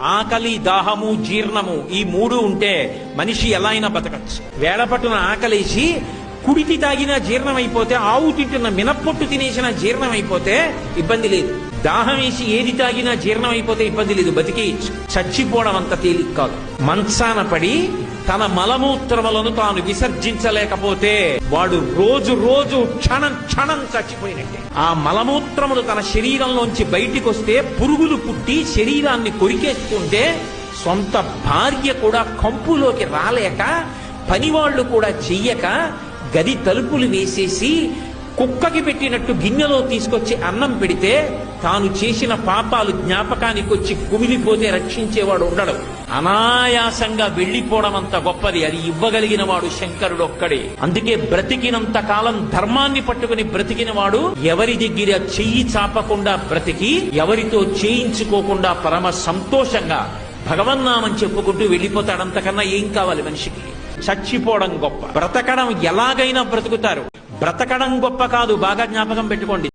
ఆకలి, దాహము, జీర్ణము ఈ మూడు ఉంటే మనిషి ఎలా అయినా బతకచ్చు. వేళపట్టున ఆకలేసి కుడితి తాగినా జీర్ణం అయిపోతే, ఆవు తింటున్న మినప్పొట్టు తినేసిన జీర్ణం అయిపోతే ఇబ్బంది లేదు. దాహం వేసి ఏది తాగినా జీర్ణం అయిపోతే ఇబ్బంది లేదు, బతికేయచ్చు. చచ్చిపోవడం అంత తేలిక కాదు. మంచాన పడి తన మలమూత్రములను తాను విసర్జించలేకపోతే వాడు రోజు రోజు క్షణం క్షణం చచ్చిపోయినట్టే. ఆ మలమూత్రములు తన శరీరంలోంచి బయటికి వస్తే పురుగులు పుట్టి శరీరాన్ని కొరికేస్తుంటే సొంత భార్య కూడా కంపులోకి రాలేక, పనివాళ్లు కూడా చెయ్యక గది తలుపులు వేసేసి కుక్కకి పెట్టినట్టు గిన్నెలో తీసుకొచ్చి అన్నం పెడితే తాను చేసిన పాపాలు జ్ఞాపకానికి వచ్చి కుమిలిపోతే రక్షించేవాడు ఉండడు. అనాయాసంగా వెళ్లిపోవడం అంత గొప్పది. అది ఇవ్వగలిగిన వాడు శంకరుడు ఒక్కడే. అందుకే బ్రతికినంత కాలం ధర్మాన్ని పట్టుకుని బ్రతికిన వాడు ఎవరి దగ్గర చెయ్యి చాపకుండా బ్రతికి, ఎవరితో చేయించుకోకుండా పరమ సంతోషంగా భగవన్నామం చెప్పుకుంటూ వెళ్ళిపోతాడంతకన్నా ఏం కావాలి మనిషికి? చచ్చిపోవడం గొప్ప, బ్రతకడం ఎలాగైనా బ్రతుకుతారు. బ్రతకడం గొప్ప కాదు, బాగా జ్ఞాపకం పెట్టుకోండి.